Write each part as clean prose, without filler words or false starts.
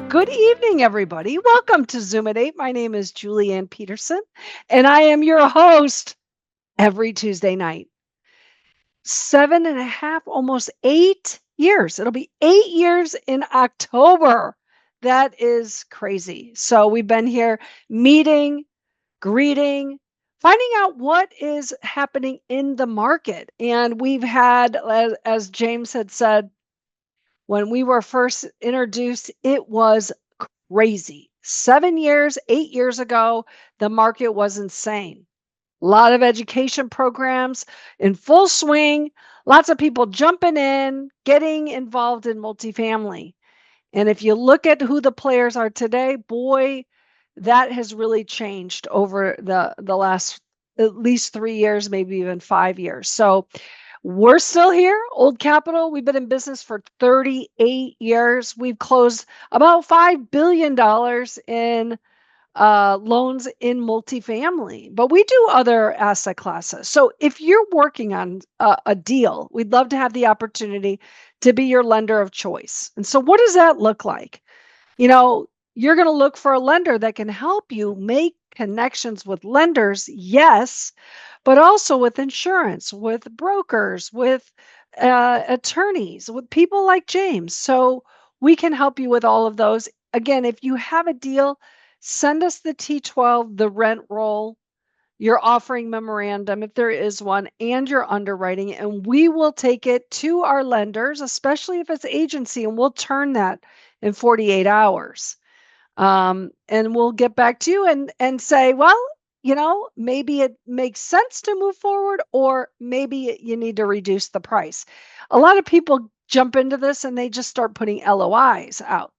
Good evening, everybody. Welcome to Zoom at 8. My name is Julianne Peterson, and I am your host every Tuesday night. 7.5, almost 8 years. It'll be 8 years in October. That is crazy. So we've been here meeting, greeting, finding out what is happening in the market. And we've had, as James had said, when we were first introduced, it was crazy. 7 years, 8 years ago, the market was insane. A lot of education programs in full swing, lots of people jumping in, getting involved in multifamily. And if you look at who the players are today, boy, that has really changed over the last at least 3 years, maybe even 5 years. So we're still here, Old Capital. We've been in business for 38 years. We've closed about $5 billion in loans in multifamily, but we do other asset classes. So if you're working on a deal, we'd love to have the opportunity to be your lender of choice. And so what does that look like? You're going to look for a lender that can help you make connections with lenders, yes, but also with insurance, with brokers, with attorneys, with people like James. So we can help you with all of those. Again, if you have a deal, send us the T12, the rent roll, your offering memorandum, if there is one, and your underwriting, and we will take it to our lenders, especially if it's agency, and we'll turn that in 48 hours. And we'll get back to you and say, well, maybe it makes sense to move forward, or maybe you need to reduce the price. A lot of people jump into this and they just start putting LOIs out,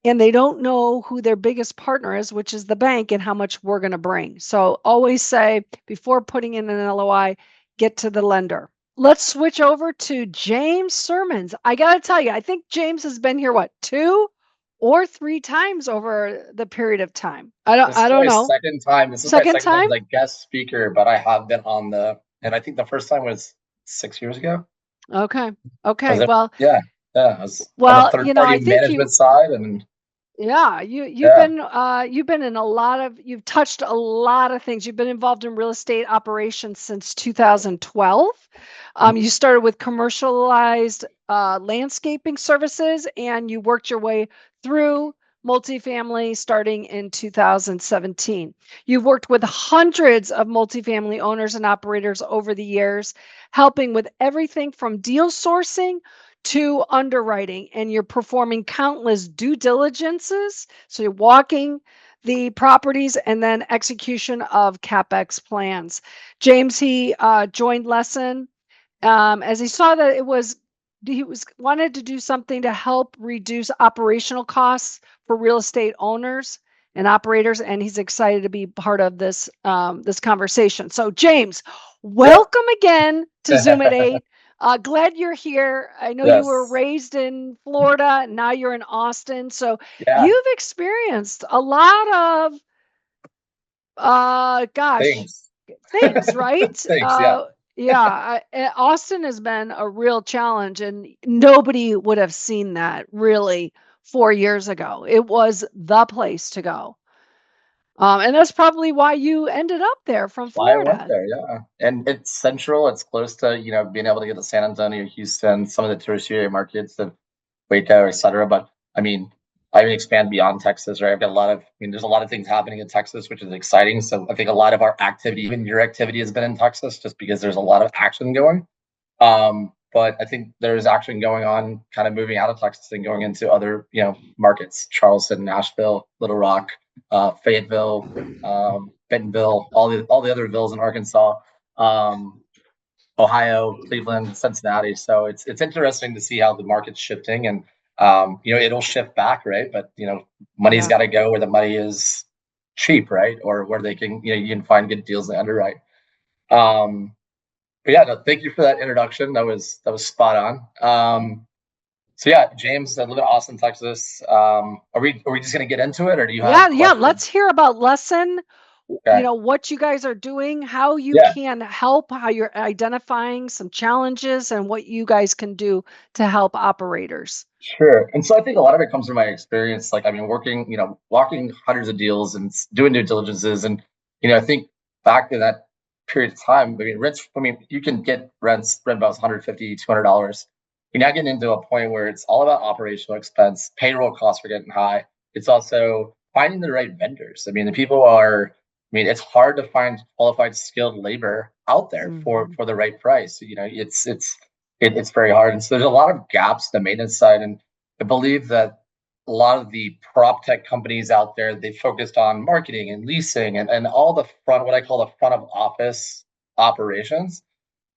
and they don't know who their biggest partner is, which is the bank, and how much we're going to bring. So always say, before putting in an LOI, get to the lender. Let's switch over to James Sirmans. I got to tell you, I think James has been here, 2 or 3 times over the period of time. I don't know. Second time. This is my second time as a guest speaker, but I have been on and I think the first time was 6 years ago. Okay. Well, yeah. I was well, on the third party management side, and yeah, you've been in you've touched a lot of things. You've been involved in real estate operations since 2012. You started with commercialized landscaping services, and you worked your way through multifamily starting in 2017. You've worked with hundreds of multifamily owners and operators over the years, helping with everything from deal sourcing to underwriting, and you're performing countless due diligences. So you're walking the properties and then execution of CapEx plans. James, he joined Lessen as he saw that he wanted to do something to help reduce operational costs for real estate owners and operators, and he's excited to be part of this conversation. So James, welcome again to Zoom at 8. Glad you're here. I know you were raised in Florida, and now you're in Austin. So you've experienced a lot of things, right? Things, Austin has been a real challenge, and nobody would have seen that really 4 years ago. It was the place to go. And that's probably why you ended up there from Florida. Why I went there, yeah. And it's central. It's close to, being able to get to San Antonio, Houston, some of the tertiary markets of Waco, et cetera. But I mean, I even expand beyond Texas, right? I've got there's a lot of things happening in Texas, which is exciting. So I think a lot of our activity, even your activity, has been in Texas just because there's a lot of action going. But I think there's action going on kind of moving out of Texas and going into other, markets, Charleston, Nashville, Little Rock, Fayetteville, Bentonville, all the other villes in Arkansas, Ohio, Cleveland, Cincinnati. So it's interesting to see how the market's shifting, and it'll shift back, right? But money's got to go where the money is cheap, right? Or where they can, you can find good deals and underwrite. But yeah, no, thank you for that introduction. That was spot on. So yeah, James, I live in Austin, Texas. Are we just gonna get into it, or do you have? Yeah. Let's hear about Lessen. Okay. what you guys are doing, how you Yeah. can help, how you're identifying some challenges and what you guys can do to help operators. Sure. And so I think a lot of it comes from my experience. Like, I mean, working, walking hundreds of deals and doing due diligences. And, I think back in that period of time, you can get rent about 150, $200. You're now getting into a point where it's all about operational expense, payroll costs are getting high. It's also finding the right vendors. I mean, it's hard to find qualified, skilled labor out there for Mhm. the right price. It's very hard. And so there's a lot of gaps in the maintenance side. And I believe that a lot of the prop tech companies out there, they focused on marketing and leasing and all the what I call the front of office operations.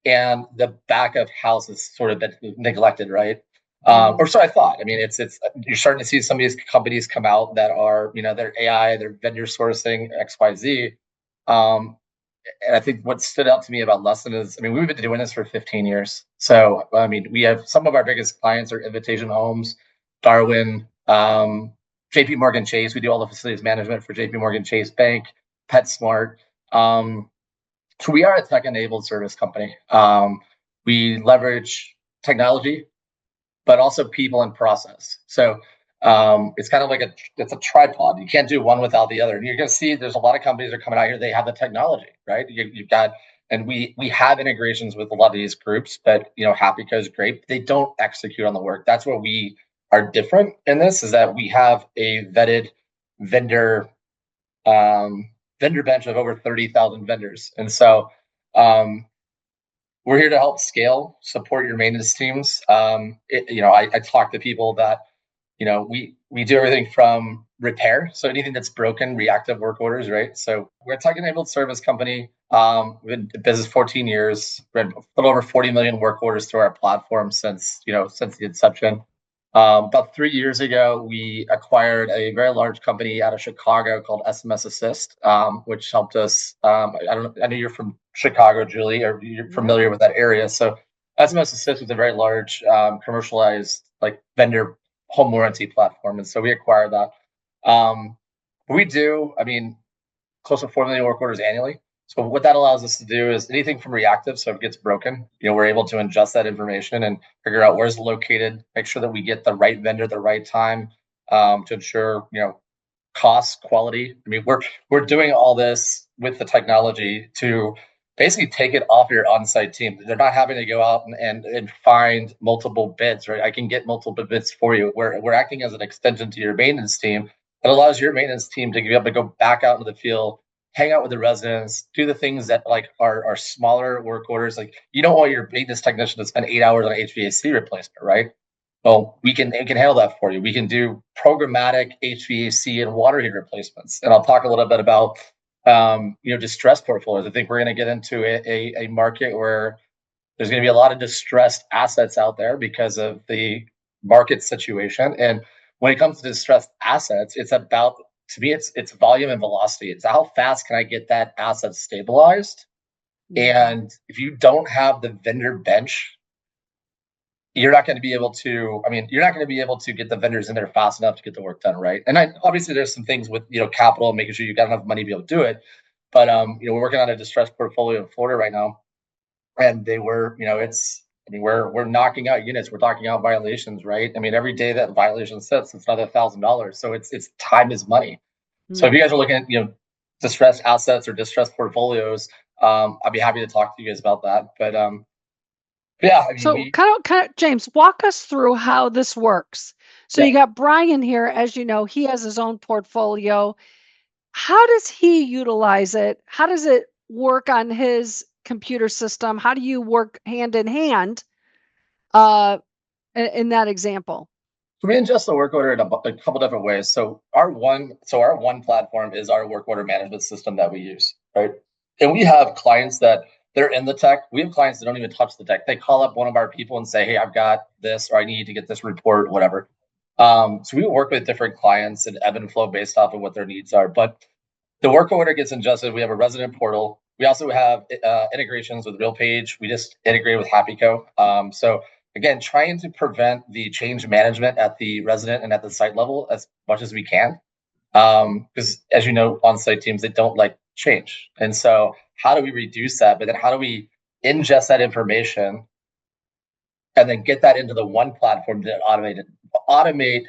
And the back of house has sort of been neglected, right? Or Mm. so I thought. I mean, it's you're starting to see some of these companies come out that are, they're AI, they're vendor sourcing XYZ. And I think what stood out to me about Lessen is, I mean, we've been doing this for 15 years. So, I mean, we have some of our biggest clients are Invitation Homes, Darwin, JP Morgan Chase. We do all the facilities management for JP Morgan Chase Bank, PetSmart. So we are a tech-enabled service company. We leverage technology but also people and process. So it's kind of like it's a tripod. You can't do one without the other. And you're going to see there's a lot of companies that are coming out here. They have the technology, right? You've got, and we have integrations with a lot of these groups, but HappyCo is great. But they don't execute on the work. That's where we are different in this. Is that we have a vetted vendor vendor bench of over 30,000 vendors, and so we're here to help scale, support your maintenance teams. I talk to people that, we do everything from repair. So anything that's broken, reactive work orders, right? So we're a tech-enabled service company. We've been in business 14 years. We've had a little over 40 million work orders through our platform since the inception. About 3 years ago, we acquired a very large company out of Chicago called SMS Assist, which helped us. I know you're from Chicago, Julie, or you're Yeah. familiar with that area. So SMS Assist was a very large commercialized like vendor home warranty platform, and so we acquired that. We do, I mean, close to 4 million work orders annually. So what that allows us to do is anything from reactive, so if it gets broken, we're able to ingest that information and figure out where's it located, make sure that we get the right vendor at the right time, to ensure cost, quality. I mean, we're doing all this with the technology to basically take it off your on-site team. They're not having to go out and find multiple bids, right? I can get multiple bids for you. We're acting as an extension to your maintenance team. It allows your maintenance team to be able to go back out into the field, hang out with the residents, do the things that like are smaller work orders. Like you don't want your maintenance technician to spend 8 hours on HVAC replacement, right? Well, we can handle that for you. We can do programmatic HVAC and water heater replacements. And I'll talk a little bit about distressed portfolios. I think we're going to get into a market where there's going to be a lot of distressed assets out there because of the market situation. And when it comes to distressed assets, it's about, to me, it's volume and velocity. It's how fast can I get that asset stabilized? Mhm. And if you don't have the vendor bench, you're not going to be able to, you're not going to be able to get the vendors in there fast enough to get the work done, right? And obviously there's some things with, capital and making sure you've got enough money to be able to do it. But, we're working on a distressed portfolio in Florida right now. And they were, we're knocking out units. We're talking out violations, right? I mean, every day that violation sits, it's another $1,000. So it's time is money. So if Mm. you guys are looking at, distressed assets or distressed portfolios, I'd be happy to talk to you guys about that. But, yeah, I mean, So kind of, James, walk us through how this works. So yeah. you got Brian here, as you know, he has his own portfolio. How does he utilize it? How does it work on his computer system? How do you work hand in hand uh, in that example? So we ingest the work order in a couple different ways. So our one platform is our work order management system that we use, right? And we have clients that they're in the tech. We have clients that don't even touch the tech. They call up one of our people and say, "Hey, I've got this, or I need to get this report, whatever." So we work with different clients and ebb and flow based off of what their needs are. But the work order gets ingested. We have a resident portal. We also have integrations with RealPage. We just integrate with HappyCo. So again, trying to prevent the change management at the resident and at the site level as much as we can. Because as you know, on-site teams, they don't like change. And so how do we reduce that? But then how do we ingest that information and then get that into the one platform to automate,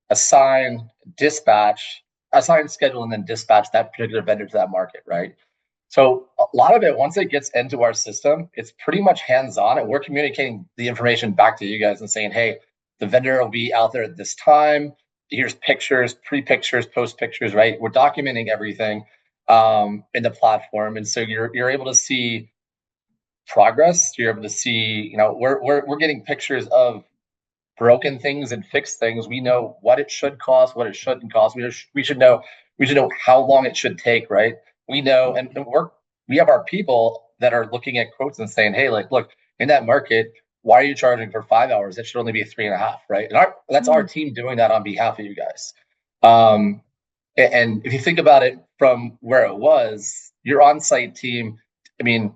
assign, dispatch, assign, schedule, and then dispatch that particular vendor to that market, right? So a lot of it, once it gets into our system, it's pretty much hands-on, and we're communicating the information back to you guys and saying, hey, the vendor will be out there at this time. Here's pictures, pre-pictures, post-pictures, right? We're documenting everything in the platform, and so you're able to see progress. You're able to see, we're getting pictures of broken things and fixed things. We know what it should cost, what it shouldn't cost. We should know how long it should take, right? We know, and we have our people that are looking at quotes and saying, hey, like, look, in that market, why are you charging for 5 hours? It should only be 3.5, right? And that's our team doing that on behalf of you guys. And if you think about it from where it was, your on-site team, I mean,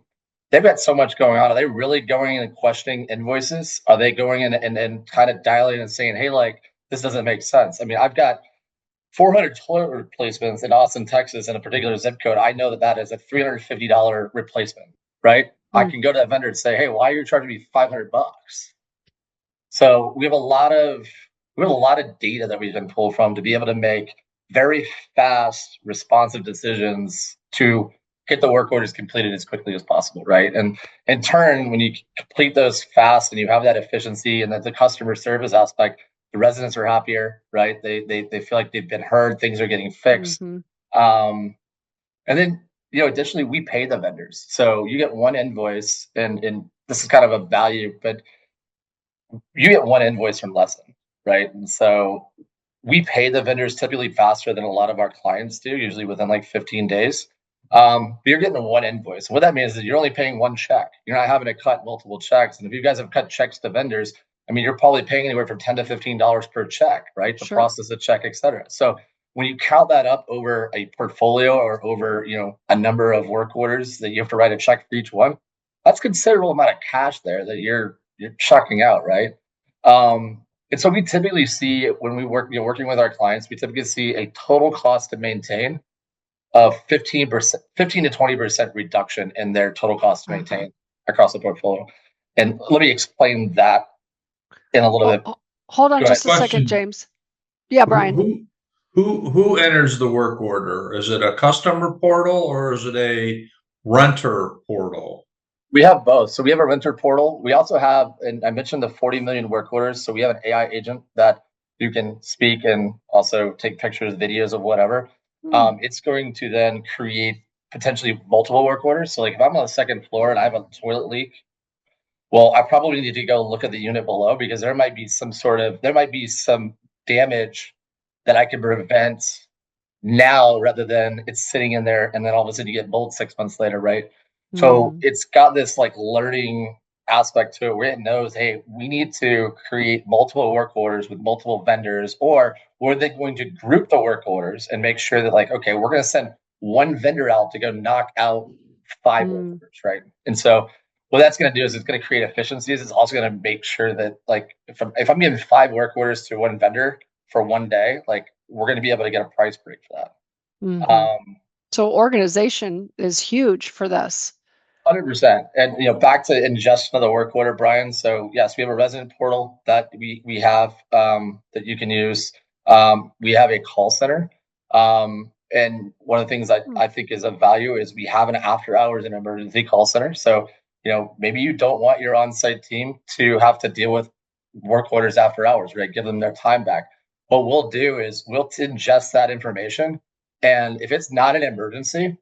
they've got so much going on. Are they really going in and questioning invoices? Are they going in and kind of dialing and saying, hey, like, this doesn't make sense? I mean, I've got 400 toilet replacements in Austin, Texas, in a particular zip code. I know that is a $350 replacement, right? I can go to that vendor and say, hey, why are you charging me $500? So we have a lot of data that we can pull from to be able to make very fast, responsive decisions to get the work orders completed as quickly as possible, right? And in turn, when you complete those fast and you have that efficiency and then the customer service aspect, the residents are happier, right? They feel like they've been heard, things are getting fixed. And then, additionally, we pay the vendors. So you get one invoice, and this is kind of a value, but you get one invoice from Lessen, right? And so we pay the vendors typically faster than a lot of our clients do, usually within like 15 days. But you're getting one invoice. What that means is that you're only paying one check. You're not having to cut multiple checks. And if you guys have cut checks to vendors, I mean, you're probably paying anywhere from $10 to $15 per check, right? To process a check, et cetera. So when you count that up over a portfolio or over, a number of work orders that you have to write a check for each one, that's a considerable amount of cash there that you're chucking out, right? And so we typically see when we working with our clients, we typically see a total cost to maintain of 15 to 20% reduction in their total cost to maintain across the portfolio. And let me explain that in a little bit. Hold on just a second, James. Yeah, Brian. Who enters the work order? Is it a customer portal or is it a renter portal? We have both. So we have a renter portal. We also have, and I mentioned the 40 million work orders. So we have an AI agent that you can speak and also take pictures, videos of whatever. It's going to then create potentially multiple work orders. So like if I'm on the second floor and I have a toilet leak, well, I probably need to go look at the unit below because there might be some damage that I can prevent now rather than it's sitting in there and then all of a sudden you get mold 6 months later, right? So it's got this like learning aspect to it where it knows, hey, we need to create multiple work orders with multiple vendors, or were they going to group the work orders and make sure that like, okay, we're going to send one vendor out to go knock out 5 work orders, right? And so what that's going to do is it's going to create efficiencies. It's also going to make sure that like if I'm giving 5 work orders to one vendor for one day, like we're going to be able to get a price break for that. So organization is huge for this. 100%. And back to ingestion of the work order, Brian. So yes, we have a resident portal that we have that you can use. We have a call center. And one of the things I think is of value is we have an after hours and emergency call center. So, maybe you don't want your on-site team to have to deal with work orders after hours, right? Give them their time back. What we'll do is we'll ingest that information. And if it's not an emergency,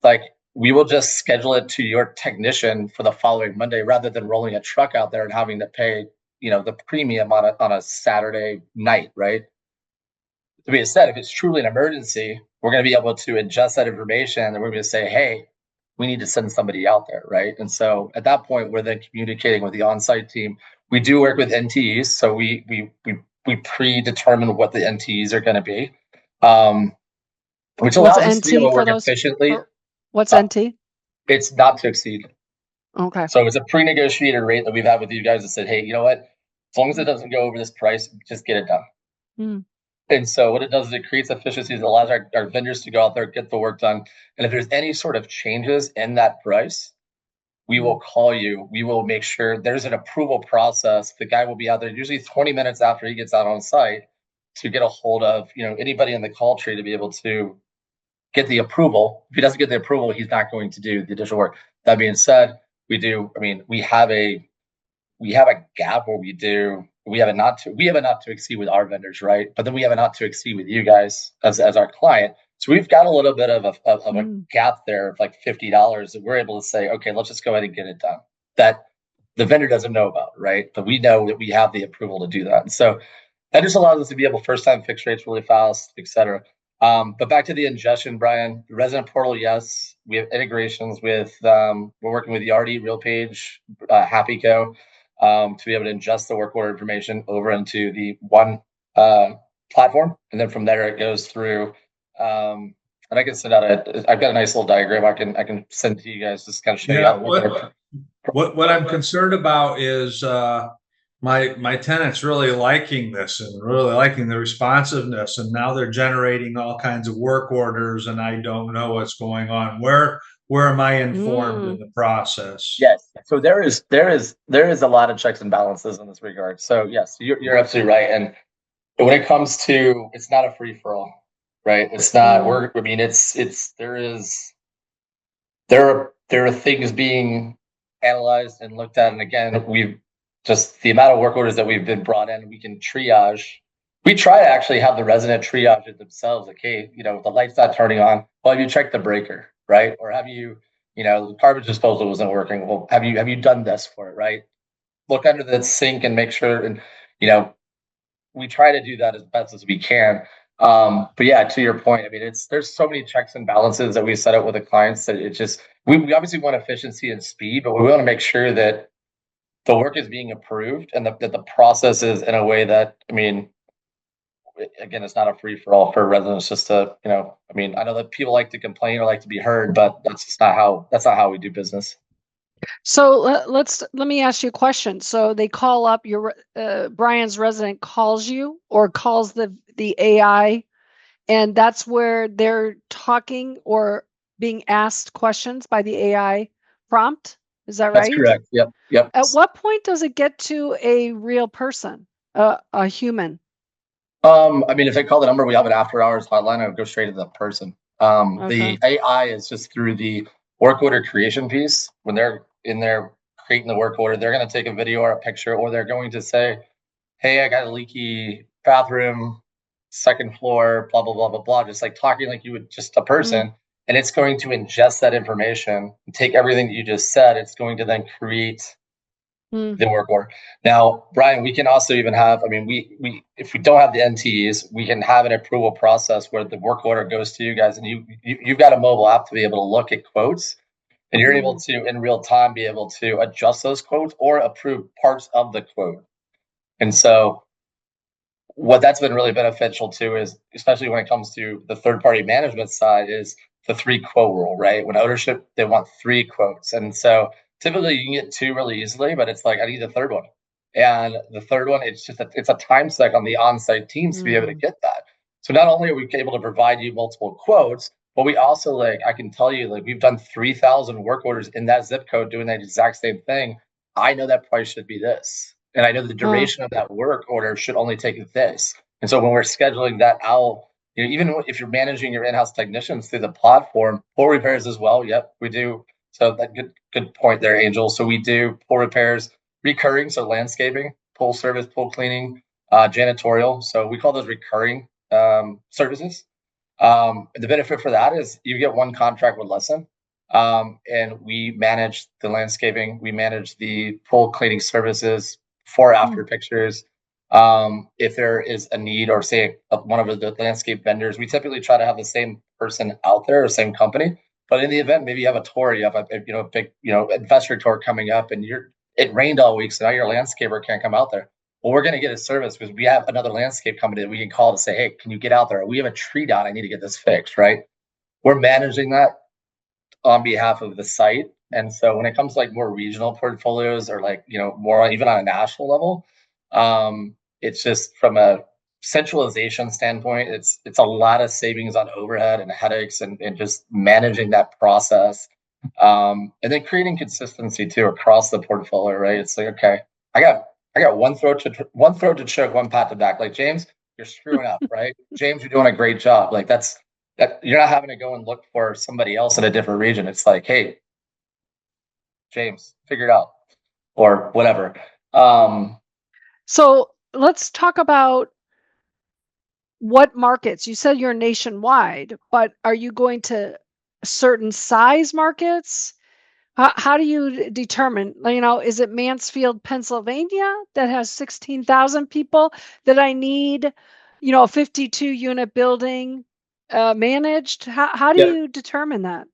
like we will just schedule it to your technician for the following Monday rather than rolling a truck out there and having to pay, the premium on a Saturday night, right? To be said, if it's truly an emergency, we're going to be able to ingest that information and we're going to say, hey, we need to send somebody out there, right? And so at that point, we're then communicating with the on-site team. We do work with NTEs, so we predetermine what the NTEs are going to be, which allows us to be able to work efficiently. What's NT? It's not to exceed. Okay. So it's a pre-negotiated rate that we've had with you guys that said, hey, you know what? As long as it doesn't go over this price, just get it done. And so what it does is it creates efficiencies, it allows our vendors to go out there, get the work done. And if there's any sort of changes in that price, we will call you. We will make sure there's an approval process. The guy will be out there usually 20 minutes after he gets out on site to get a hold of, anybody in the call tree to be able to get the approval. If he doesn't get the approval, he's not going to do the additional work. That being said, we have a gap where we have a not to exceed with our vendors, right? But then we have a not to exceed with you guys as our client. So we've got a little bit of a gap there of like $50 that we're able to say, okay, let's just go ahead and get it done. That the vendor doesn't know about, right? But we know that we have the approval to do that. And so that just allows us to be able first time fix rates really fast, et cetera. But back to the ingestion, Brian, the resident portal, yes, we have integrations with, we're working with Yardi, RealPage, HappyCo, to be able to ingest the work order information over into the one platform. And then from there, it goes through, and I can send out I've got a nice little diagram I can send to you guys, just kind of show you how. What I'm concerned about is my tenants really liking this and really liking the responsiveness, and now they're generating all kinds of work orders, and I don't know what's going on. Where am I informed in the process? Yes. So there is a lot of checks and balances in this regard. So yes, you're absolutely right. And when it comes to, it's not a free for all, right? It's not. There are things being analyzed and looked at, and again, we've just the amount of work orders that we've been brought in, we can triage. We try to actually have the resident triage it themselves. Like, hey, the light's not turning on. Well, have you checked the breaker, right? Or have you, the garbage disposal wasn't working. Well, have you done this for it, right? Look under the sink and make sure, and we try to do that as best as we can. But yeah, to your point, there's so many checks and balances that we set up with the clients that it just we obviously want efficiency and speed, but we want to make sure that the work is being approved and that the process is in a way that, again, it's not a free for all for residents just to, I know that people like to complain or like to be heard, but that's not how we do business. So let me ask you a question. So they call up Brian's resident calls you or calls the AI, and that's where they're talking or being asked questions by the AI prompt. Is that right? That's correct. Yep. At what point does it get to a real person, a human? If they call the number, we have an after hours hotline. I would go straight to the person. The AI is just through the work order creation piece. When they're in there creating the work order, they're going to take a video or a picture, or they're going to say, hey, I got a leaky bathroom, second floor, blah, blah, blah, blah, blah, just like talking like you would just a person. And it's going to ingest that information and take everything that you just said. It's going to then create the work order. Now, Brian, we can also even have, we if we don't have the NTEs, we can have an approval process where the work order goes to you guys, and you've got a mobile app to be able to look at quotes, and you're able to in real time be able to adjust those quotes or approve parts of the quote. And so what that's been really beneficial too is, especially when it comes to the third party management side, is the 3 quote rule, right? When ownership, they want 3 quotes. And so typically you can get 2 really easily, but it's like, I need the third one. And the third one, it's a time suck on the on-site teams to be able to get that. So not only are we able to provide you multiple quotes, but we also, I can tell you, we've done 3,000 work orders in that zip code doing that exact same thing. I know that price should be this. And I know the duration of that work order should only take this. And so when we're scheduling that out, even if you're managing your in-house technicians through the platform, pool repairs as well. Yep, we do. So that good point there, Angel. So we do pool repairs, recurring, so landscaping, pool service, pool cleaning, janitorial. So we call those recurring services. The benefit for that is you get one contract with Lessen, and we manage the landscaping, we manage the pool cleaning services, before after pictures. If there is a need, or say one of the landscape vendors, we typically try to have the same person out there or same company. But in the event, maybe you have a tour, you have a big investor tour coming up, and it rained all week, so now your landscaper can't come out there. Well, we're going to get a service because we have another landscape company that we can call to say, hey, can you get out there? We have a tree down. I need to get this fixed, right? We're managing that on behalf of the site. And so when it comes to more regional portfolios, or more even on a national level, it's just from a centralization standpoint, it's a lot of savings on overhead and headaches and just managing that process. And then creating consistency too across the portfolio, right? It's like, okay, I got I got one throat to choke, one pat to back. Like James, you're screwing up, right? James, you're doing a great job. Like that you're not having to go and look for somebody else in a different region. It's like, hey, James, figure it out or whatever. Um, So let's talk about what markets. You said you're nationwide, but are you going to certain size markets? How do you determine, is it Mansfield, Pennsylvania that has 16,000 people that I need, a 52 unit building managed? How do yeah. you determine that?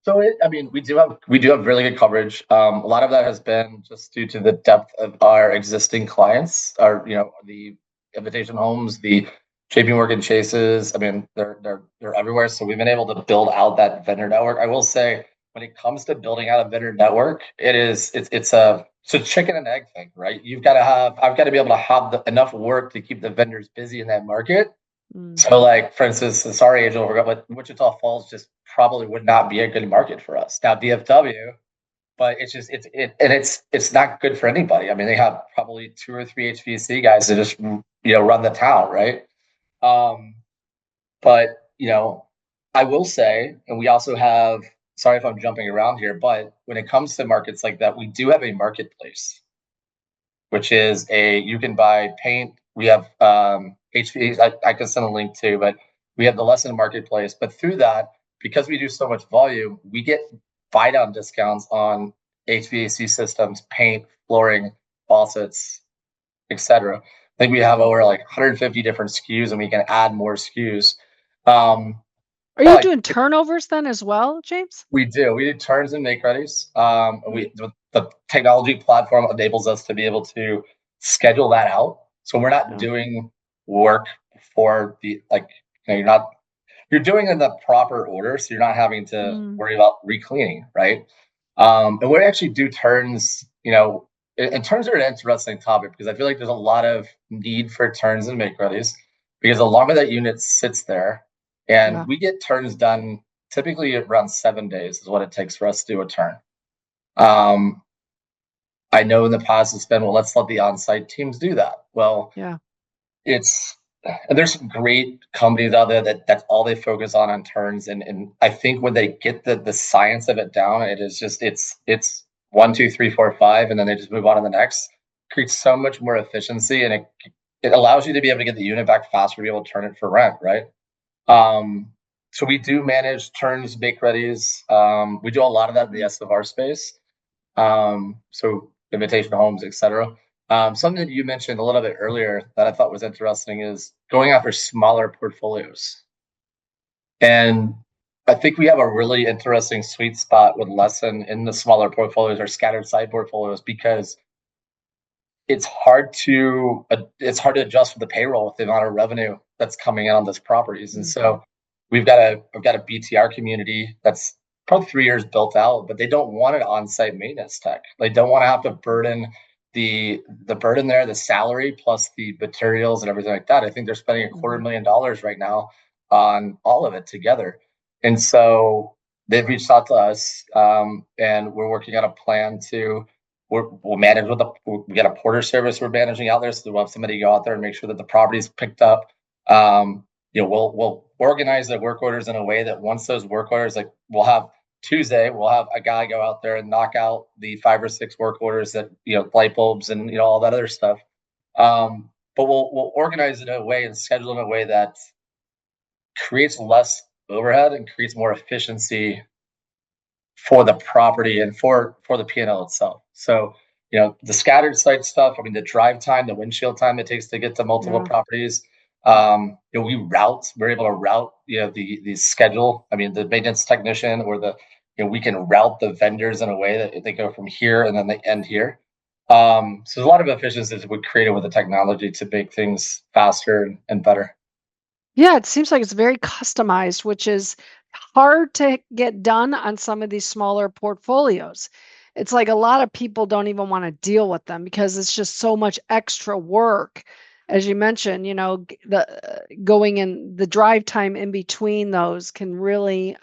So I mean, we do have really good coverage. A lot of that has been just due to the depth of our existing clients, our the Invitation Homes, the JP Morgan Chases. I mean, they're everywhere. So we've been able to build out that vendor network. I will say, when it comes to building out a vendor network, it's a chicken and egg thing, right? I've got to be able to have enough work to keep the vendors busy in that market. Mm. So, like for instance, sorry, Angel, but Wichita Falls just probably would not be a good market for us. Now, DFW, but it's not good for anybody. I mean, they have probably two or three HVAC guys that just run the town, right? Um, but I will say, and we also have. Sorry if I'm jumping around here, but when it comes to markets like that, we do have a marketplace, which is you can buy paint. We have HVAC. I can send a link too, but we have the Lessen marketplace. But through that, because we do so much volume, we get buy down discounts on HVAC systems, paint, flooring, faucets, etc. I think we have over like 150 different SKUs, and we can add more SKUs. Um, Are you but doing turnovers then as well, James? we do. We do turns and make readies. And Mm. the technology platform enables us to be able to schedule that out. So we're not Yeah. doing work for you're doing it in the proper order, so you're not having to Mm. worry about recleaning, right? And we actually do turns. And turns are an interesting topic because I feel like there's a lot of need for turns and make readies because the longer that unit sits there, and Yeah. we get turns done typically around 7 days is what it takes for us to do a turn. Um, I know in the past it's been, well, let's let the on-site teams do that. Well, Yeah. and there's some great companies out there that's all they focus on turns. And I think when they get the science of it down, it is just, it's 1, 2, 3, 4, 5, and then they just move on to the next. Creates so much more efficiency, and it allows you to be able to get the unit back faster, be able to turn it for rent, right? So we do manage turns, make readies. We do a lot of that in the SFR space. So Invitation Homes, etc. Something that you mentioned a little bit earlier that I thought was interesting is going after smaller portfolios. And I think we have a really interesting sweet spot with Lessen in the smaller portfolios or scattered site portfolios because it's hard to adjust for the payroll with the amount of revenue that's coming in on those properties. And so we've got a BTR community that's probably 3 years built out, but they don't want an on-site maintenance tech. They don't want to have to burden the burden there, the salary plus the materials and everything like that. I think they're spending $250,000 right now on all of it together. And so they've reached out to us, and we're working on a plan to we'll manage we got a porter service we're managing out there, so we'll have somebody go out there and make sure that the property's picked up. We'll organize the work orders in a way that once those work orders, like we'll have a guy go out there and knock out the 5 or 6 work orders that light bulbs and all that other stuff. But we'll organize it in a way and schedule in a way that creates less overhead and creates more efficiency for the property and for the P&L itself. So, the scattered site stuff, I mean, the drive time, the windshield time it takes to get to multiple properties. We're able to route, the schedule. I mean, the maintenance technician or we can route the vendors in a way that they go from here and then they end here. So there's a lot of efficiencies we created with the technology to make things faster and better. Yeah, it seems like it's very customized, which is hard to get done on some of these smaller portfolios. It's like a lot of people don't even want to deal with them because it's just so much extra work. as you mentioned, the going in the drive time in between those can really,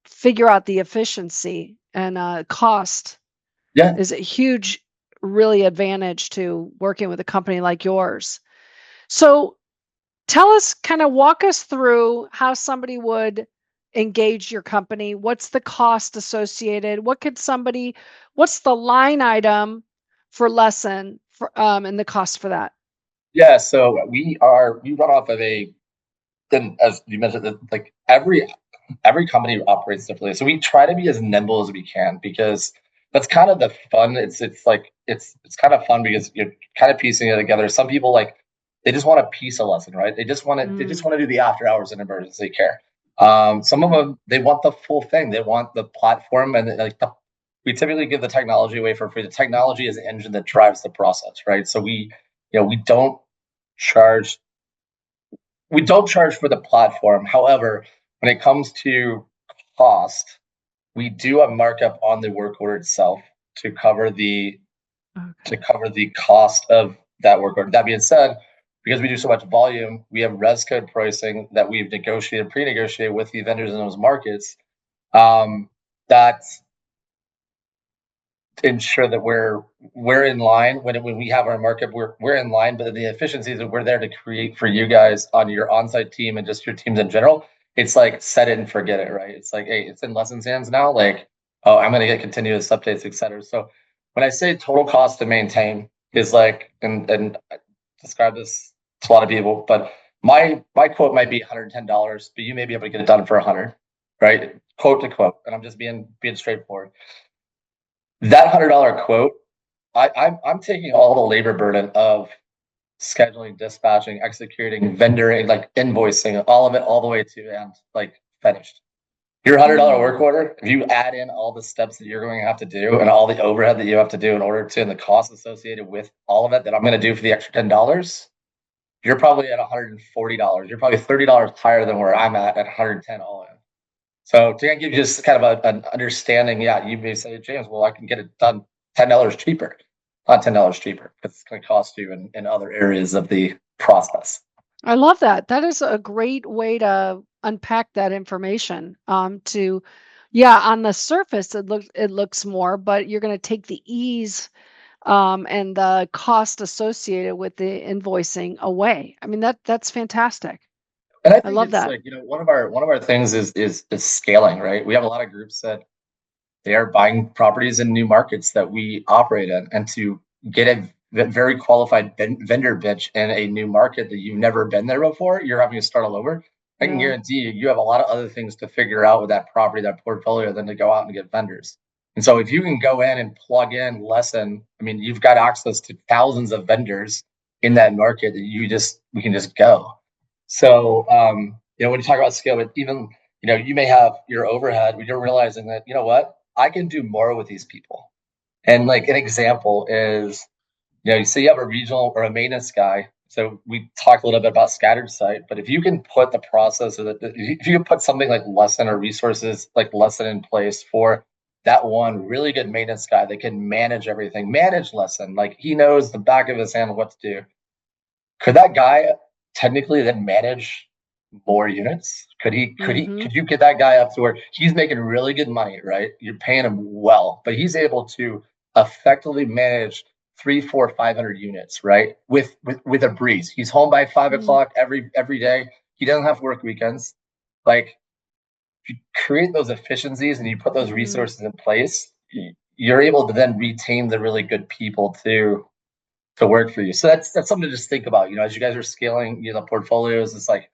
figure out the efficiency and cost Yeah. is a huge, really advantage to working with a company like yours. So tell us, kind of walk us through how somebody would engage your company. What's the cost associated? What's the line item for Lessen and the cost for that? Yeah. So we run off of then as you mentioned, like every company operates differently. So we try to be as nimble as we can because that's kind of the fun. It's kind of fun because you're kind of piecing it together. Some people they just want a piece of lesson, right? They just Mm, want to do the after hours and emergency care. Some of them they want the full thing. They want the platform and we typically give the technology away for free. The technology is the engine that drives the process, right? So we charge we don't charge for the platform. However, when it comes to cost, we do a markup on the work order itself to cover okay. the cost of that work order. That being said, because we do so much volume, we have res code pricing that we've pre-negotiated with the vendors in those markets. That to ensure that we're in line when we have our markup, we're in line, but the efficiencies that we're there to create for you guys on your on-site team and just your teams in general, it's like set it and forget it, right? It's like, hey, it's in Lesson's hands now. Like, oh, I'm gonna get continuous updates, etc. So when I say total cost to maintain is and I describe this to a lot of people, but my quote might be $110, but you may be able to get it done for 100, right? Quote to quote, and I'm just being straightforward. That $100 quote, I'm taking all the labor burden of scheduling, dispatching, executing, vendoring, like invoicing, all of it, all the way to and finished. Your $100 Mm, work order, if you add in all the steps that you're going to have to do and all the overhead that you have to do in order to, and the costs associated with all of it that I'm going to do for the extra $10, you're probably at $140. You're probably $30 higher than where I'm at 110 all in. So to give you just kind of an understanding, yeah, you may say, James, well, I can get it done $10 cheaper. Not $10 cheaper, because it's going to cost you in other areas of the process. I love that. That is a great way to unpack that information. Yeah, on the surface it looks more, but you're going to take the ease and the cost associated with the invoicing away. I mean, that's fantastic. And I I think love it's that. one of our things is scaling, right? We have a lot of groups that they are buying properties in new markets that we operate in, and to get a very qualified vendor pitch in a new market that you've never been there before, you're having to start all over. I can Yeah. guarantee you have a lot of other things to figure out with that property, that portfolio, than to go out and get vendors. And so if you can go in and plug in Lessen, I mean, you've got access to thousands of vendors in that market that we can just go. So when you talk about scale, but even you may have your overhead, but you're realizing that what, I can do more with these people. And like an example is, you say you have a regional or a maintenance guy. So we talked a little bit about scattered site, but if you can put the process if you can put something like Lessen or resources like Lessen in place for that one really good maintenance guy that can manage everything, manage Lessen, like he knows the back of his hand what to do. Could that guy technically then manage more units? Mhm. Could you get that guy up to where he's making really good money, right? You're paying him well, but he's able to effectively manage 3, 4, 500 units, right? With a breeze. He's home by 5 o'clock every day. He doesn't have to work weekends. Like, if you create those efficiencies and you put those Mm. resources in place, you're able to then retain the really good people to work for you. So that's something to just think about. As you guys are scaling, portfolios, it's like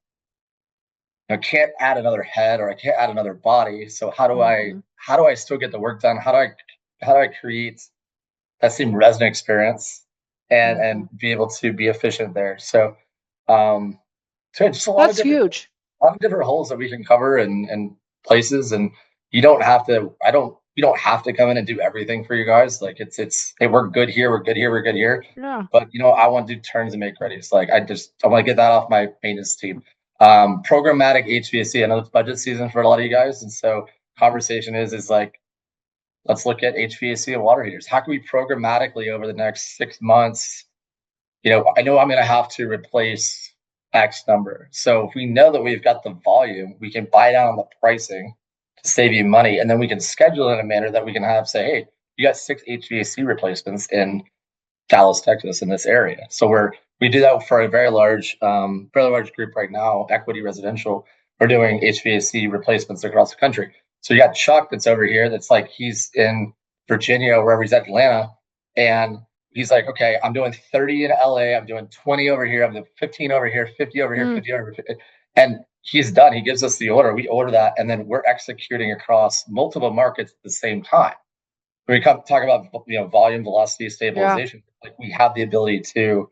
I can't add another head or I can't add another body. So Mhm. how do I still get the work done? How do I create that same resident experience and Mhm. be able to be efficient there? Um so just That's huge. a lot of different holes that we can cover and places, and you don't have to you don't have to come in and do everything for you guys. Like it's hey, we're good here, we're good here, we're good here. Yeah. But I want to do turns and make readies. Like I want to get that off my maintenance team. Programmatic HVAC. I know it's budget season for a lot of you guys, and so conversation is like, let's look at HVAC and water heaters. How can we programmatically over the next 6 months I know I'm going to have to replace X number. So if we know that we've got the volume, we can buy down on the pricing to save you money. And then we can schedule it in a manner that we can have say, hey, you got 6 HVAC replacements in Dallas, Texas, in this area. So we do that for a very large group right now, Equity Residential. We're doing HVAC replacements across the country. So you got Chuck that's over here. That's like he's in Virginia, or wherever he's at, Atlanta, and he's like, okay, I'm doing 30 in LA. I'm doing 20 over here. I'm doing 15 over here, 50 over here, 50 over here. And he's done. He gives us the order. We order that, and then we're executing across multiple markets at the same time. When we talk about volume, velocity, stabilization, like we have the ability to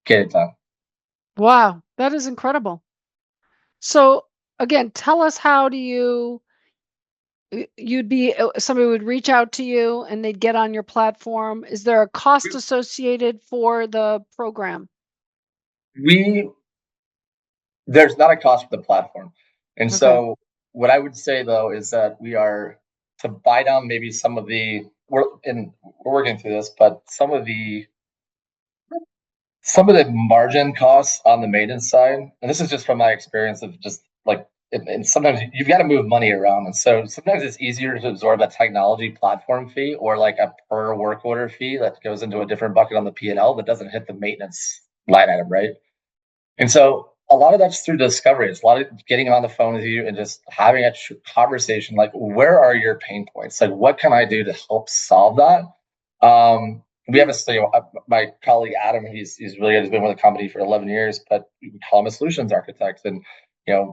get it done. Wow, that is incredible. So again, tell us, how do you'd be somebody would reach out to you and they'd get on your platform? Is there a cost associated for the program? There's not a cost for the platform. And Okay. so what I would say though is that we are to buy down maybe some of we're working through this, but some of the margin costs on the maintenance side, and this is just from my experience of just like, and sometimes you've got to move money around. And so sometimes it's easier to absorb a technology platform fee or like a per work order fee that goes into a different bucket on the P&L that doesn't hit the maintenance line item, right? And so a lot of that's through discovery. It's a lot of getting on the phone with you and just having a conversation like, where are your pain points? Like, what can I do to help solve that? We have my colleague Adam, he's really good. He's been with the company for 11 years, but we call him a solutions architect. And,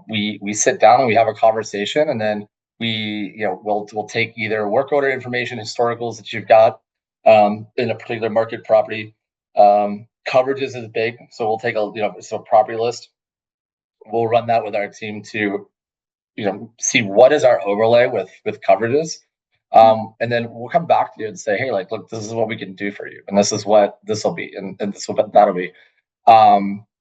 we sit down and we have a conversation, and then we'll take either work order information, historicals that you've got in a particular market property. Coverages is big. So we'll take a property list. We'll run that with our team to, see what is our overlay with coverages. And then we'll come back to you and say, hey, like, look, this is what we can do for you. And this is what this will be. And this is what that'll be.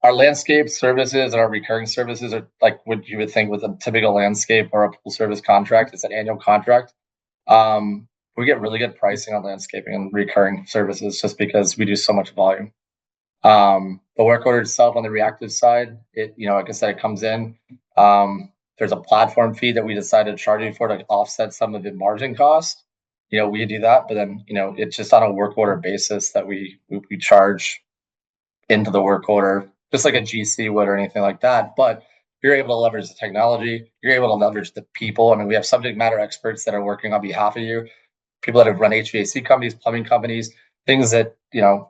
Our landscape services and our recurring services are like what you would think with a typical landscape or a pool service contract. It's an annual contract. We get really good pricing on landscaping and recurring services just because we do so much volume. The work order itself on the reactive side, like I said, it comes in. There's a platform fee that we decided to charge you for to offset some of the margin cost. We do that, but then, it's just on a work order basis that we charge into the work order, just like a GC would or anything like that. But you're able to leverage the technology. You're able to leverage the people. I mean, we have subject matter experts that are working on behalf of you, people that have run HVAC companies, plumbing companies, things that,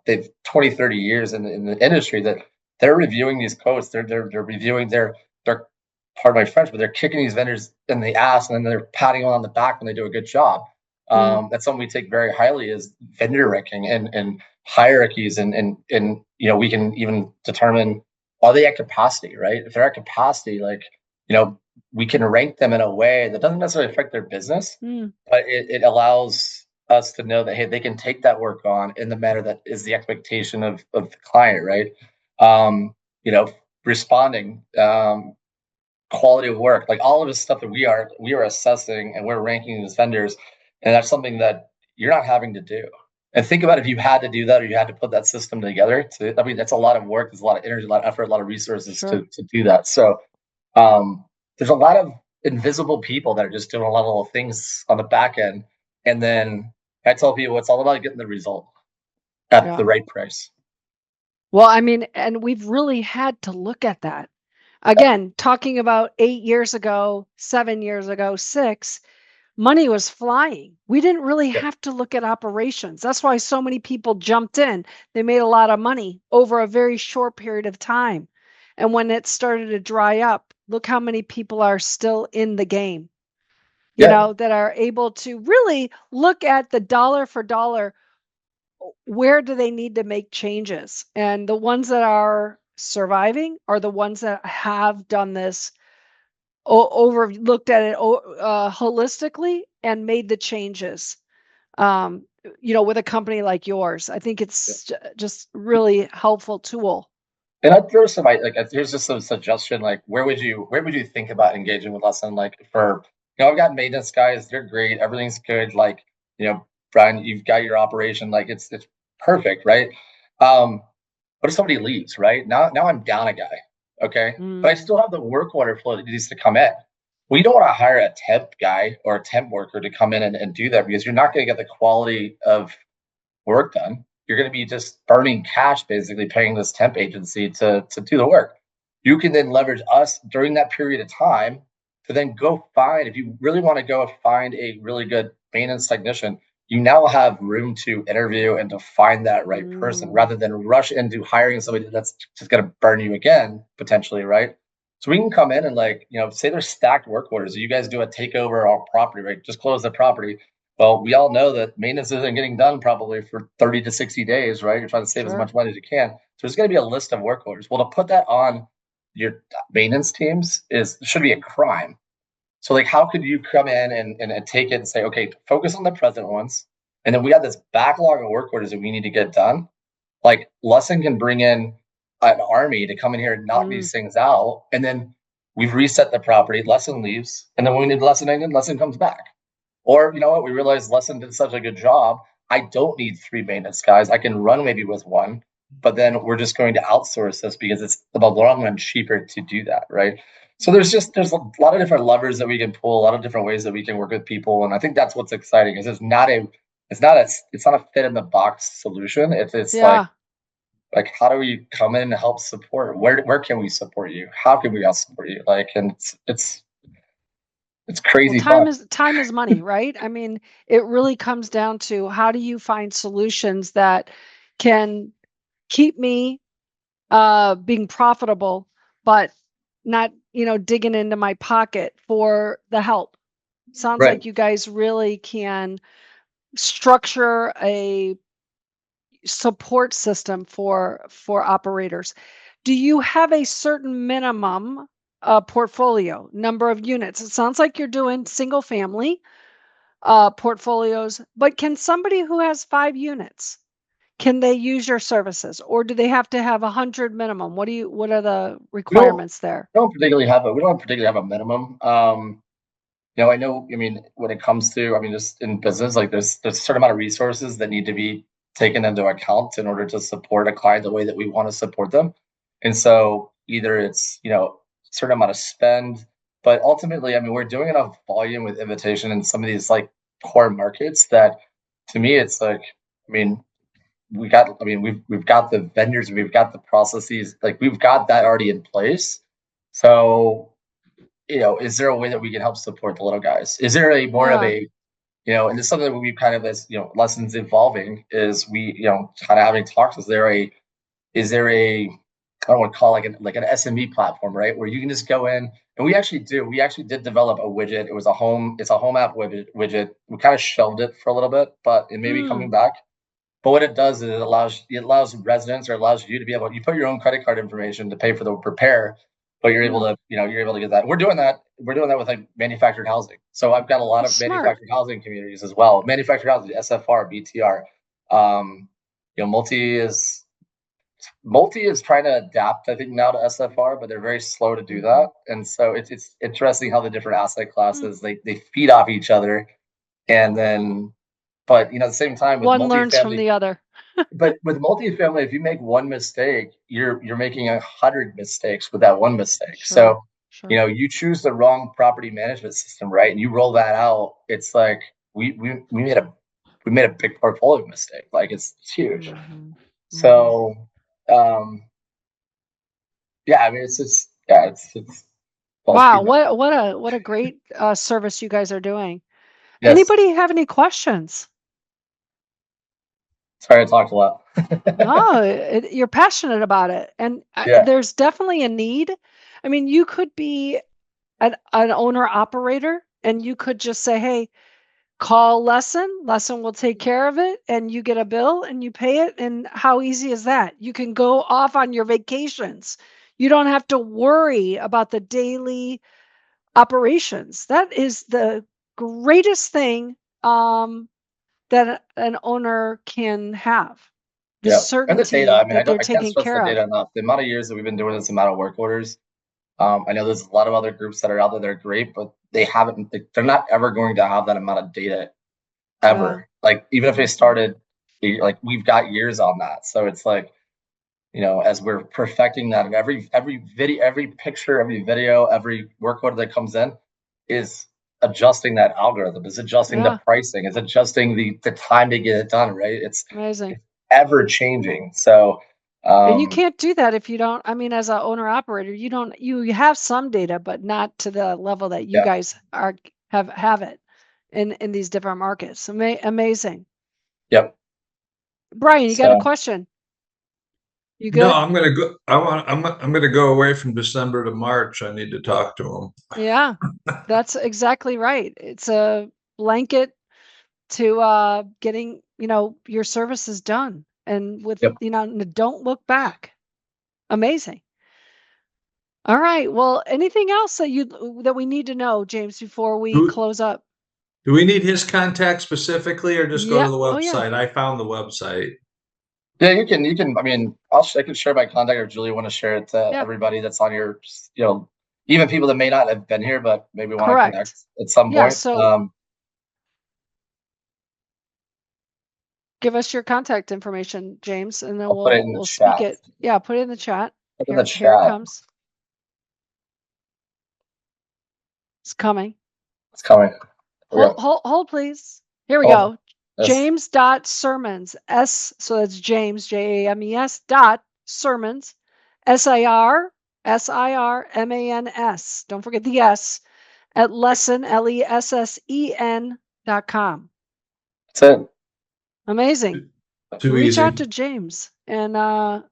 they've 20, 30 years in the industry, that they're reviewing these codes. They're reviewing they're pardon my French, but they're kicking these vendors in the ass, and then they're patting them on the back when they do a good job. That's something we take very highly, is vendor ranking and hierarchies, and we can even determine, are they at capacity, right? If they're at capacity, like, we can rank them in a way that doesn't necessarily affect their business, but it allows us to know that, hey, they can take that work on in the manner that is the expectation of the client, right? Responding, quality of work, like all of this stuff that we are assessing and we're ranking as vendors, and that's something that you're not having to do. And think about if you had to do that, or you had to put that system together. That's a lot of work. There's a lot of energy, a lot of effort, a lot of resources to do that. So there's a lot of invisible people that are just doing a lot of little things on the back end. And then I tell people it's all about getting the result at the right price. Well, I mean, and we've really had to look at that. Again, talking about 8 years ago, 7 years ago, 6, money was flying. We didn't really have to look at operations. That's why so many people jumped in. They made a lot of money over a very short period of time. And when it started to dry up, look how many people are still in the game, that are able to really look at the dollar for dollar. Where do they need to make changes? And the ones that are surviving are the ones that have done this, looked at it holistically and made the changes. With a company like yours, I think it's just really helpful tool. And I'd throw some, like, here's just some suggestion. Like, where would you think about engaging with Lessen? Like, I've got maintenance guys, they're great, everything's good. Like, Brian, you've got your operation, like it's perfect, right? What if somebody leaves, right? Now I'm down a guy, okay? But I Mm, still have the work order flow that needs to come in. We don't want to hire a temp guy or a temp worker to come in and do that because you're not going to get the quality of work done. You're going to be just burning cash, basically paying this temp agency to do the work. You can then leverage us during that period of time to then go find, if you really want to go find a really good maintenance technician, you now have room to interview and to find that right person mm, rather than rush into hiring somebody that's just going to burn you again, potentially, right? So we can come in and like, say there's stacked work orders. You guys do a takeover of property, right? Just close the property. Well, we all know that maintenance isn't getting done probably for 30 to 60 days, right? You're trying to save as sure. much money as you can. So there's going to be a list of work orders. Well, to put that on your maintenance teams should be a crime. So like how could you come in and take it and say, okay, focus on the present ones. And then we have this backlog of work orders that we need to get done. Like Lessen can bring in an army to come in here and knock Mm, these things out. And then we've reset the property, Lessen leaves. And then when we need Lessen again, Lessen comes back. Or you know what? We realized Lessen did such a good job. I don't need three maintenance guys. I can run maybe with one, but then we're just going to outsource this because it's in the long run cheaper to do that, right? So there's a lot of different levers that we can pull, a lot of different ways that we can work with people, and I think that's what's exciting. Is it's not a fit in the box solution. It's yeah. like how do we come in and help support? Where can we support you? How can we help support you? Like, and it's Well, crazy fun. time is money, right? I mean, it really comes down to how do you find solutions that can keep me being profitable, but not, digging into my pocket for the help. Sounds Right. like you guys really can structure a support system for operators. Do you have a certain minimum portfolio number of units? It sounds like you're doing single family portfolios, but can somebody who has 5 units, can they use your services, or do they have to have 100 minimum? What are the We don't requirements there? we don't particularly have a minimum. I know, I mean, when it comes to, I mean, just in business, like there's a certain amount of resources that need to be taken into account in order to support a client the way that we want to support them. And so either it's, a certain amount of spend, but ultimately, I mean, we're doing enough volume with invitation in some of these like core markets that to me, it's like, I mean, we've got the vendors, we've got the processes, like we've got that already in place. So, is there a way that we can help support the little guys? Is there a more of Yeah, a, and it's something that we kind of as, lessons evolving is we, kind of having talks, is there a I don't want to call like an SME platform, right? Where you can just go in and we actually did develop a widget. It's a home app widget. We kind of shelved it for a little bit, but it may be coming mm, back. But what it does is it allows residents or allows you to be able you put your own credit card information to pay for the repair, but mm, you're able to get that. We're doing that with like manufactured housing. So I've got a lot well, of smart. manufactured housing communities as well. Manufactured housing, SFR, BTR. Um, multi is trying to adapt, I think, now to SFR, but they're very slow to do that. Mhm, And so it's interesting how the different asset mm. classes they feed off each other, and then but at the same time with One learns from multifamily the other. but with multifamily, if you make one mistake, you're making 100 mistakes with that one mistake. Sure, So, sure. you choose the wrong property management system, right? And you roll that out. It's like we made a big portfolio mistake. Like it's huge. Mhm, mhm. So, um, yeah, I mean, it's just yeah, it's full Wow, speed. Now. what a great service you guys are doing. Yes, Anybody have any questions? sorry, I talked a lot. No, you're passionate about it, and Yeah, there's definitely a need. I mean, you could be an owner operator, and you could just say, "Hey, call Lesson. Lesson will take care of it, and you get a bill and you pay it." And how easy is that? You can go off on your vacations. You don't have to worry about the daily operations. That is the greatest thing that an owner can have. The yeah, and the data. I certainty mean, that they're I can't taken stress the care of. data enough. The amount of years that we've been doing this amount of work orders. I know there's a lot of other groups that are out there that are great, but they're not ever going to have that amount of data Yeah. ever. Like, even if they Mhm. started, like, we've got years on that. So it's like, as we're perfecting that, every video, every picture, every video, every work order that comes in is adjusting that algorithm, is adjusting the Yeah, pricing, is adjusting the time to get it done, right? amazing. It's ever changing. So And you um can't do that if you don't, I mean, as a owner operator, you have some data, but not to the level that you yeah, guys have it in these different markets. Amazing. yep. Brian, you got a So question? You No, good? I'm gonna go. I'm gonna go away from December to March. I need to talk to him. Yeah, that's exactly right. It's a blanket to getting, your services done. And with, yep. don't look back. Amazing. All right. Well, anything else that we need to know, James, before we Do, close up? do we need his contact specifically, or just go Yeah. to the Oh, yeah. website? I found the website. Yeah, you can, I mean, I can share my contact, or Julie want to share it to Yeah. everybody that's on your, even people that may not have been here, but maybe want to connect Correct. at some Yeah. point. So give us your contact information, James, and then I'll put it we'll in the we'll speak chat. it. Yeah. Put it in the chat. Put it in the Here it chat. comes. It's coming. It's coming. Yeah. Hold, please. Here we Oh, go. yes. James dot Sirmans, so that's James, James dot Sirmans, Sirmans. Don't forget the S, at Lessen, Lessen.com. That's it. Amazing. Too Reach out easy. to James and,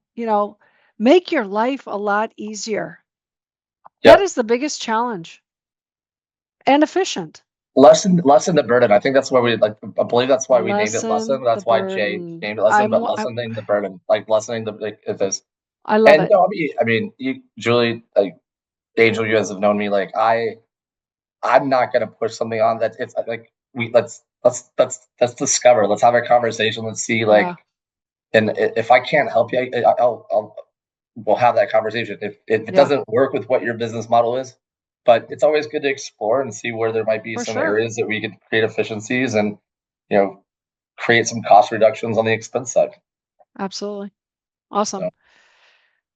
make your life a lot easier. That Yep. is the biggest challenge, and efficient. Lessen the burden. I think that's why we like. I believe that's why we named it lesson. Lessen the That's why Jay burden. named it lesson, but lessening the burden, like lessening the like it is. I love And it. no, I mean, you, Julie, like Angel, you guys have known me. Like I'm not gonna push something on that. It's like let's discover. Let's have a conversation. Let's see. Yeah, And if I can't help you, I'll we'll have that conversation. If it yeah, doesn't work with what your business model is, but it's always good to explore and see where there might be for some sure. areas that we could create efficiencies and you know create some cost reductions on the expense side. Absolutely. Awesome. So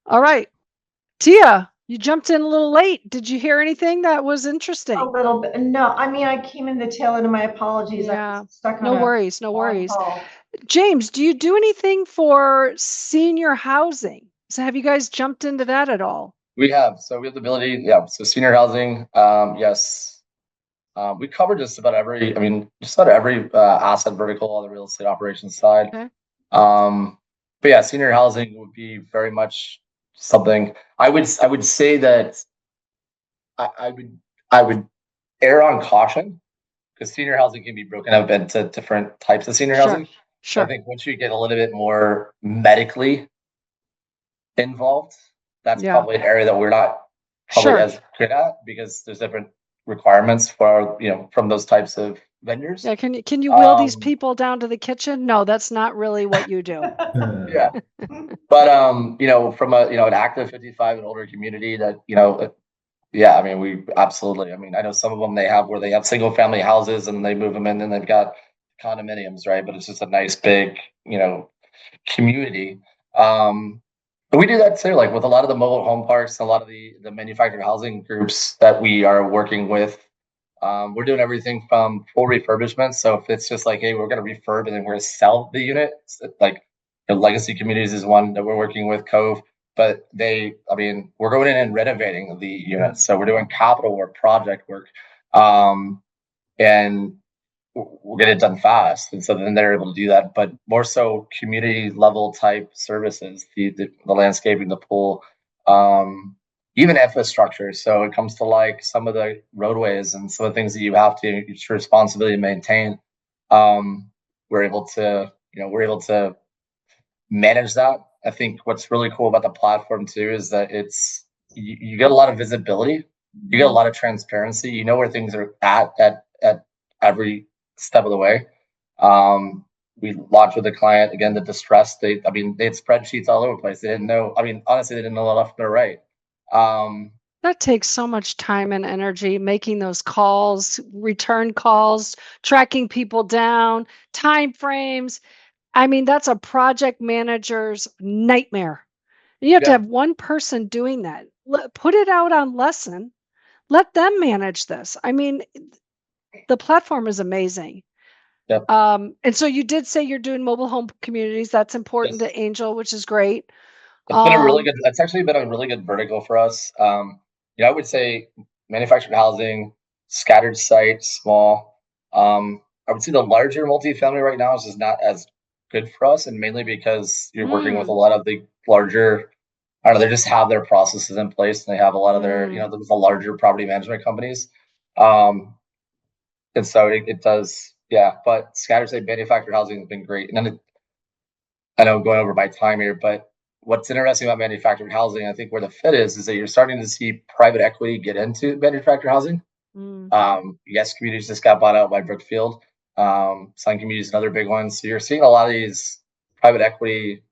All right. Tia, you jumped in a little late. Did you hear anything that was A interesting? little bit. No, I mean, I came in the tail end of my apologies. I Yeah. was stuck on No a worries. No long worries. call. James, do you do anything for senior housing? So have you guys jumped into that at all? we have the ability, yeah. So senior housing, yes. We cover just about every, I mean, just about every asset vertical on the real estate operations side. Okay. But yeah, senior housing would be very much something I would say that I, I would I would err on caution because senior housing can be broken up into different types of senior Sure. housing. I Sure. think once you get a little bit more medically involved, that's Yeah. probably an area that we're not probably Sure. as good at because there's different requirements for from those types of vendors. Yeah. Can you wheel these Um, people down to the kitchen? No, that's not really what you do. yeah, but from a an active 55 and older community that yeah, I mean we absolutely. I mean I know some of them they have single family houses and they move them in and they've got condominiums, right? But it's just a nice big community. Um, but we do that too, like with a lot of the mobile home parks, a lot of the manufactured housing groups that we are working with. We're doing everything from full refurbishment. So if it's just like, hey, we're going to refurb and then we're going to sell the unit, like Legacy Communities is one that we're working with, Cove. But I mean, we're going in and renovating the units. So we're doing capital work, project work, and we'll get it done fast. And so then they're able to do that, but more so community level type services, the landscaping, the pool, um, even infrastructure. So it comes to like some of the roadways and some of the things that it's your responsibility to maintain. Um, we're able to manage that. I think what's really cool about the platform too is that you get a lot of visibility, you get a lot of transparency. You know where things are at every step of the way. We launched with a client again. The distress I mean, they had spreadsheets all over the place. They didn't know. I mean, honestly, they didn't know left or right. Um, That takes so much time and energy making those calls, return calls, tracking people down, time frames. I mean, that's a project manager's nightmare. You have to Yeah. have one person doing that. Put it out on Lessen. Let them manage this. I mean, the platform is amazing. Yep. And so you did say you're doing mobile home communities. That's important Yes. to Angel, which is great. It's been a really good. It's actually been a really good vertical for us. I would say manufactured housing, scattered sites, small. I would say the larger multifamily right now is just not as good for us, and mainly because you're working with a lot of the larger. I don't know. They just have their processes in place, and they have a lot of their, the larger property management companies. Um, and so it does, yeah. But scattered site manufactured housing has been great, and then I know I'm going over my time here, but what's interesting about manufactured housing, I think where the fit is that you're starting to see private equity get into manufactured housing. Yes, communities just got bought out by Brookfield. Sun Community is another big one. So you're seeing a lot of these private equity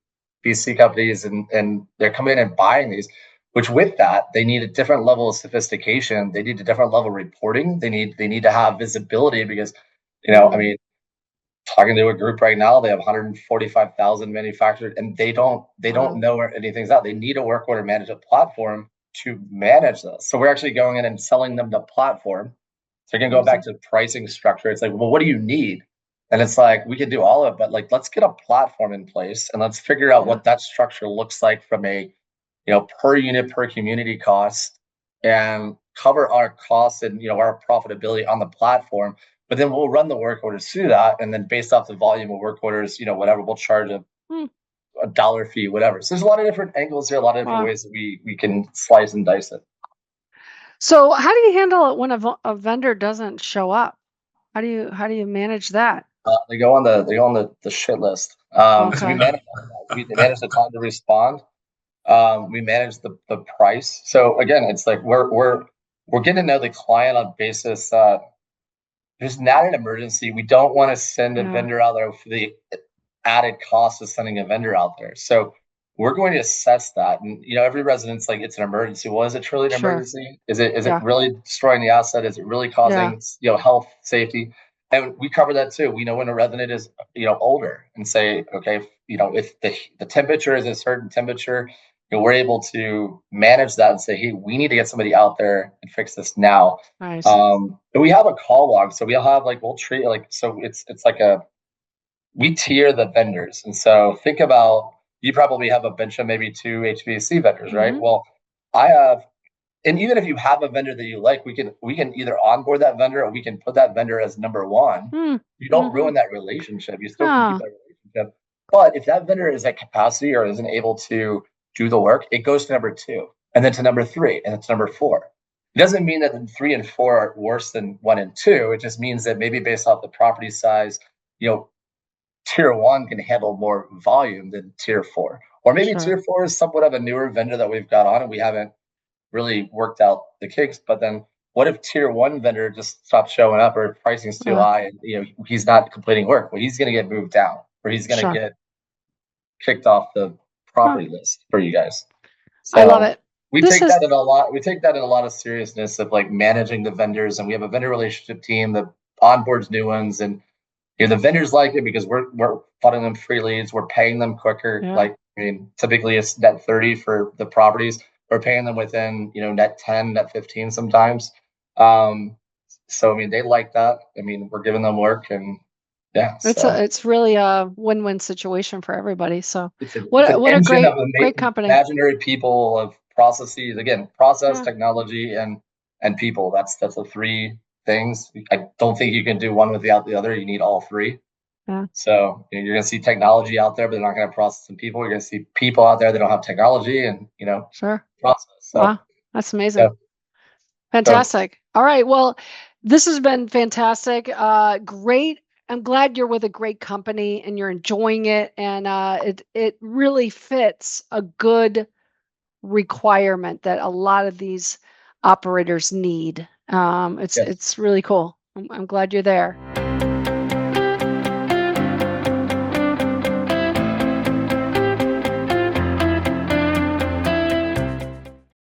VC companies, and they're coming in and buying these. Which with that, they need a different level of sophistication. They need a different level of reporting. They need to have visibility because, I mean, talking to a group right now, they have 145,000 manufactured, and they don't know where anything's out. They need a work order management platform to manage this. So we're actually going in and selling them the platform. So you're gonna go back to pricing structure. It's like, well, what do you need? And it's like, we can do all of it, but like, let's get a platform in place and let's figure out what that structure looks like from a, per unit, per community cost, and cover our costs and, our profitability on the platform. But then we'll run the work orders through that. And then based off the volume of work orders, whatever, we'll charge a dollar fee, whatever. So there's a lot of different angles here, a lot of different ways that we can slice and dice it. So how do you handle it when a vendor doesn't show up? How do you manage that? They go on the shit list. So we manage the time to respond. We manage the price. So again, it's like we're getting to know the client on basis that there's not an emergency. We don't want to send a vendor out there for the added cost of sending a vendor out there. So we're going to assess that. And every resident's like, it's an emergency. Well, is it truly an emergency? Is it really destroying the asset? Is it really causing health, safety? And we cover that too. We know when a resident is older and say, okay, if the temperature is a certain temperature, we're able to manage that and say, hey, we need to get somebody out there and fix this now. Nice. And we have a call log, so we'll have we'll treat so it's like we tier the vendors. And so think about, you probably have a bench of maybe 2 HVAC vendors, right? Well, I have, and even if you have a vendor that you like, we can either onboard that vendor or we can put that vendor as number one. You don't ruin that relationship. You still can keep that relationship. But if that vendor is at capacity or isn't able to do the work, it goes to number 2, and then to number 3, and then to number 4. It doesn't mean that 3 and 4 are worse than 1 and 2. It just means that maybe based off the property size, tier 1 can handle more volume than tier 4. Or maybe tier 4 is somewhat of a newer vendor that we've got on and we haven't really worked out the kinks. But then what if tier 1 vendor just stops showing up, or pricing's too high and he's not completing work? Well, he's going to get moved down, or he's going to get kicked off the property list for you guys. So I love it. We take that in a lot of seriousness of managing the vendors, and we have a vendor relationship team that onboards new ones, and the vendors like it because we're funding them free leads, we're paying them quicker. Typically it's net 30 for the properties. We're paying them within net 10, net 15 sometimes. So they like that. We're giving them work, and it's really a win-win situation for everybody. So what a great company. Imaginary people of processes, again, process, technology, and people. That's the 3 things. I don't think you can do one without the other. You need all 3. So you're going to see technology out there, but they're not going to process some people. You're going to see people out there that don't have technology and process. So, wow, that's amazing. Fantastic. All right. Well, this has been fantastic. Great. I'm glad you're with a great company and you're enjoying it, and it really fits a good requirement that a lot of these operators need. It's really cool. I'm glad you're there.